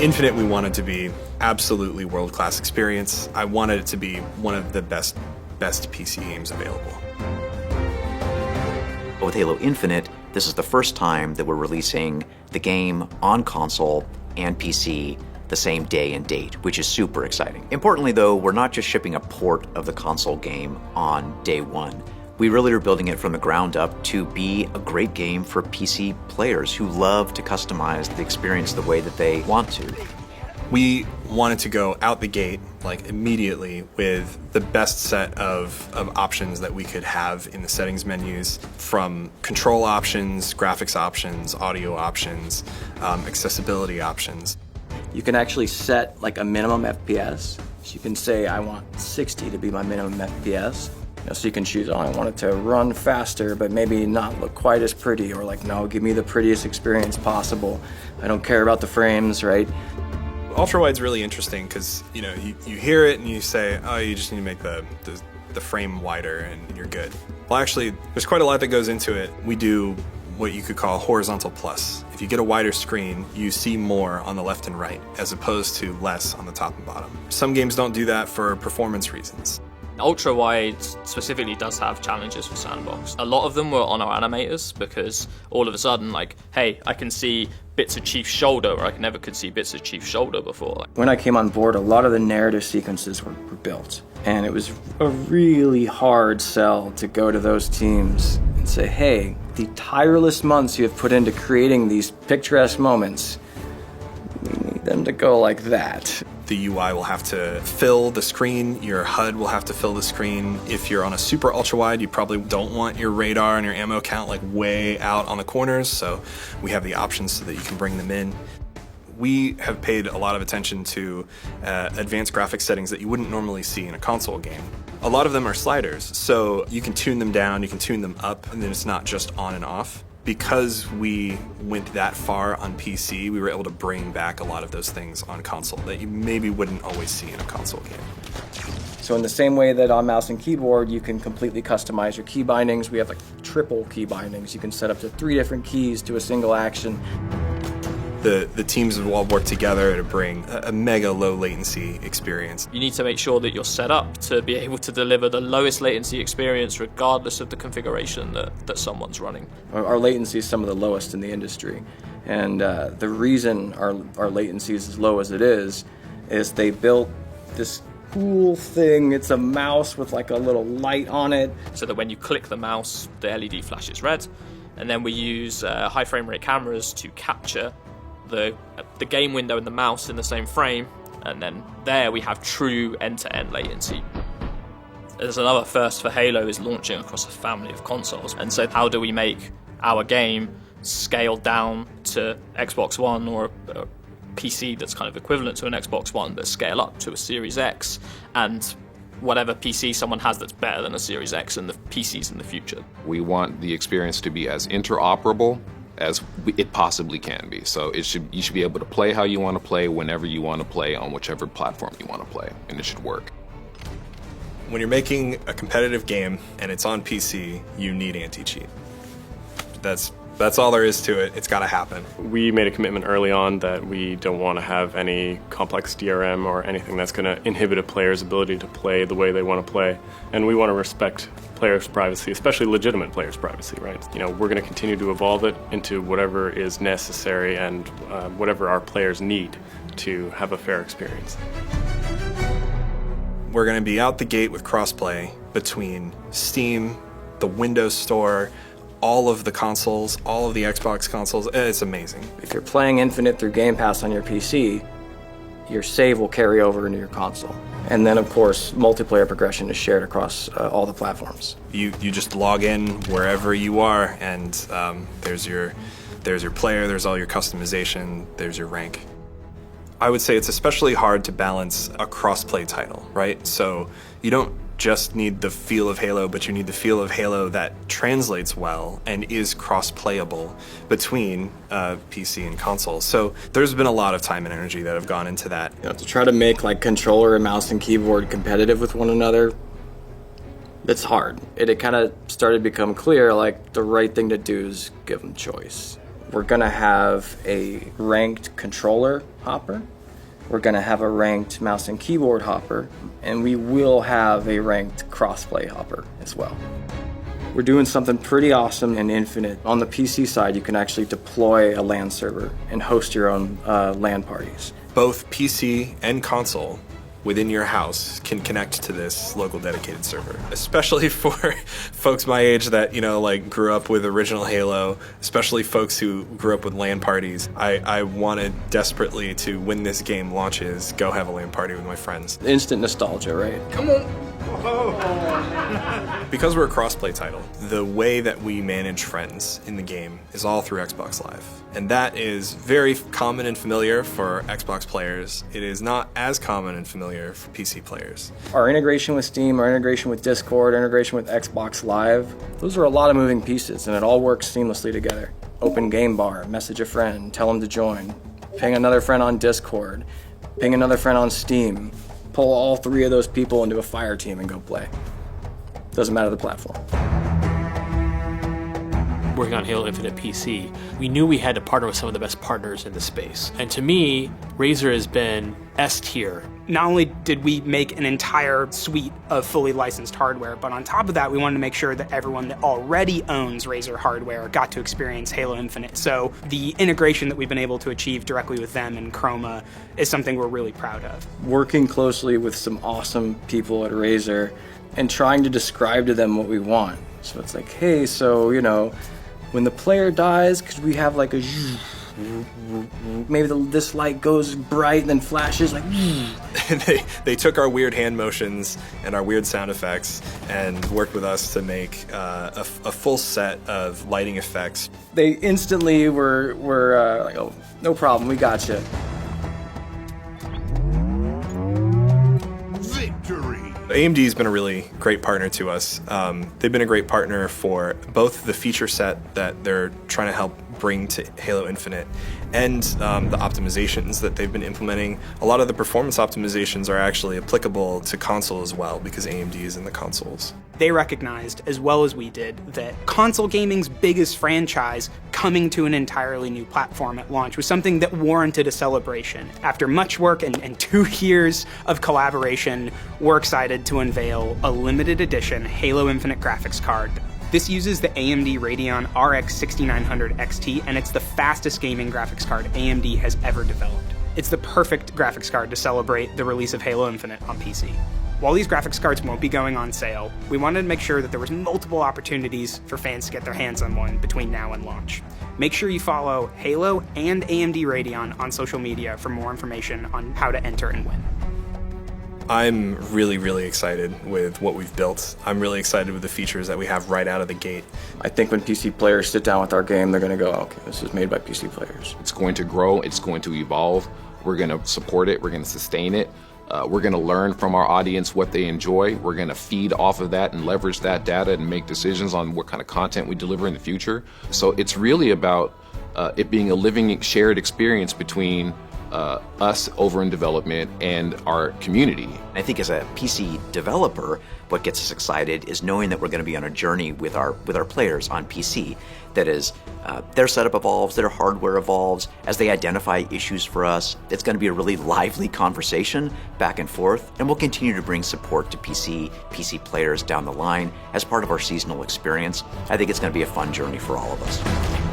Infinite, we wanted to be absolutely world-class experience. I wanted it to be one of the best PC games available. With Halo Infinite, this is the first time that we're releasing the game on console and PC the same day and date, which is super exciting. Importantly though, we're not just shipping a port of the console game on day one. We really are building it from the ground up to be a great game for PC players who love to customize the experience the way that they want to. We wanted to go out the gate, like immediately, with the best set of options that we could have in the settings menus, from control options, graphics options, audio options, accessibility options. You can actually set like a minimum FPS. So you can say, I want 60 to be my minimum FPS. So you can choose, oh, I want it to run faster, but maybe not look quite as pretty, or like, no, give me the prettiest experience possible. I don't care about the frames, right? Ultrawide's really interesting because, you hear it and you say, oh, you just need to make the frame wider and you're good. Well, actually, there's quite a lot that goes into it. We do what you could call horizontal plus. If you get a wider screen, you see more on the left and right, as opposed to less on the top and bottom. Some games don't do that for performance reasons. Ultrawide specifically does have challenges for Sandbox. A lot of them were on our animators because all of a sudden, like, hey, I can see bits of Chief's shoulder, where I never could see bits of Chief's shoulder before. When I came on board, a lot of the narrative sequences were built, and it was a really hard sell to go to those teams and say, hey, the tireless months you have put into creating these picturesque moments, we need them to go like that. The UI will have to fill the screen, your HUD will have to fill the screen. If you're on a super ultra wide, you probably don't want your radar and your ammo count like way out on the corners, so we have the options so that you can bring them in. We have paid a lot of attention to advanced graphics settings that you wouldn't normally see in a console game. A lot of them are sliders, so you can tune them down, you can tune them up, and then it's not just on and off. Because we went that far on PC, we were able to bring back a lot of those things on console that you maybe wouldn't always see in a console game. So in the same way that on mouse and keyboard, you can completely customize your key bindings. We have like triple key bindings. You can set up to 3 different keys to a single action. The teams have all worked together to bring a mega low latency experience. You need to make sure that you're set up to be able to deliver the lowest latency experience regardless of the configuration that someone's running. Our latency is some of the lowest in the industry. And the reason our latency is as low as it is they built this cool thing. It's a mouse with like a little light on it. So that when you click the mouse, the LED flashes red. And then we use high frame rate cameras to capture the game window and the mouse in the same frame, and then there we have true end-to-end latency. There's another first for Halo is launching across a family of consoles, and so how do we make our game scale down to Xbox One or a PC that's kind of equivalent to an Xbox One, but scale up to a Series X and whatever PC someone has that's better than a Series X and the PCs in the future. We want the experience to be as interoperable as it possibly can be. So you should be able to play how you want to play, whenever you want to play, on whichever platform you want to play, and it should work. When you're making a competitive game and it's on PC, you need anti-cheat. That's all there is to it. It's got to happen. We made a commitment early on that we don't want to have any complex DRM or anything that's going to inhibit a player's ability to play the way they want to play. And we want to respect players' privacy, especially legitimate players' privacy, right? We're going to continue to evolve it into whatever is necessary and whatever our players need to have a fair experience. We're going to be out the gate with crossplay between Steam, the Windows Store, all of the consoles, all of the Xbox consoles. It's amazing. If you're playing Infinite through Game Pass on your PC, your save will carry over into your console. And then, of course, multiplayer progression is shared across all the platforms. You just log in wherever you are, and there's your player, there's all your customization, there's your rank. I would say it's especially hard to balance a cross-play title, right? So you don't just need the feel of Halo, but you need the feel of Halo that translates well and is cross-playable between PC and console. So there's been a lot of time and energy that have gone into that. To try to make like controller and mouse and keyboard competitive with one another, it's hard. It kind of started to become clear, like the right thing to do is give them choice. We're going to have a ranked controller hopper. We're going to have a ranked mouse and keyboard hopper. And we will have a ranked crossplay hopper as well. We're doing something pretty awesome in Infinite. On the PC side, you can actually deploy a LAN server and host your own LAN parties. Both PC and console within your house can connect to this local dedicated server, especially for folks my age that, like grew up with original Halo, especially folks who grew up with LAN parties. I wanted desperately to, when this game launches, go have a LAN party with my friends. Instant nostalgia, right? Come on. Because we're a crossplay title, the way that we manage friends in the game is all through Xbox Live. And that is very common and familiar for Xbox players. It is not as common and familiar for PC players. Our integration with Steam, our integration with Discord, our integration with Xbox Live, those are a lot of moving pieces, and it all works seamlessly together. Open game bar, message a friend, tell them to join, ping another friend on Discord, ping another friend on Steam, pull all three of those people into a fire team and go play. Doesn't matter the platform. Working on Halo Infinite PC, we knew we had to partner with some of the best partners in the space. And to me, Razer has been S tier. Not only did we make an entire suite of fully licensed hardware, but on top of that, we wanted to make sure that everyone that already owns Razer hardware got to experience Halo Infinite. So the integration that we've been able to achieve directly with them and Chroma is something we're really proud of. Working closely with some awesome people at Razer and trying to describe to them what we want. So it's like, hey, so, when the player dies, could we have like a maybe this light goes bright and then flashes like they took our weird hand motions and our weird sound effects and worked with us to make a full set of lighting effects. They instantly were like, oh, no problem, we got you. AMD's been a really great partner to us. They've been a great partner for both the feature set that they're trying to help bring to Halo Infinite and the optimizations that they've been implementing. A lot of the performance optimizations are actually applicable to console as well because AMD is in the consoles. They recognized, as well as we did, that console gaming's biggest franchise coming to an entirely new platform at launch was something that warranted a celebration. After much work and 2 years of collaboration, we're excited to unveil a limited edition Halo Infinite graphics card. This uses the AMD Radeon RX 6900 XT, and it's the fastest gaming graphics card AMD has ever developed. It's the perfect graphics card to celebrate the release of Halo Infinite on PC. While these graphics cards won't be going on sale, we wanted to make sure that there was multiple opportunities for fans to get their hands on one between now and launch. Make sure you follow Halo and AMD Radeon on social media for more information on how to enter and win. I'm really, really excited with what we've built. I'm really excited with the features that we have right out of the gate. I think when PC players sit down with our game, they're going to go, okay, this is made by PC players. It's going to grow, it's going to evolve. We're going to support it, we're going to sustain it. We're going to learn from our audience what they enjoy. We're going to feed off of that and leverage that data and make decisions on what kind of content we deliver in the future. So it's really about it being a living, shared experience between us over in development and our community. I think as a PC developer, what gets us excited is knowing that we're going to be on a journey with our players on PC. That is, their setup evolves, their hardware evolves. As they identify issues for us, it's going to be a really lively conversation back and forth, and we'll continue to bring support to PC players down the line as part of our seasonal experience. I think it's going to be a fun journey for all of us.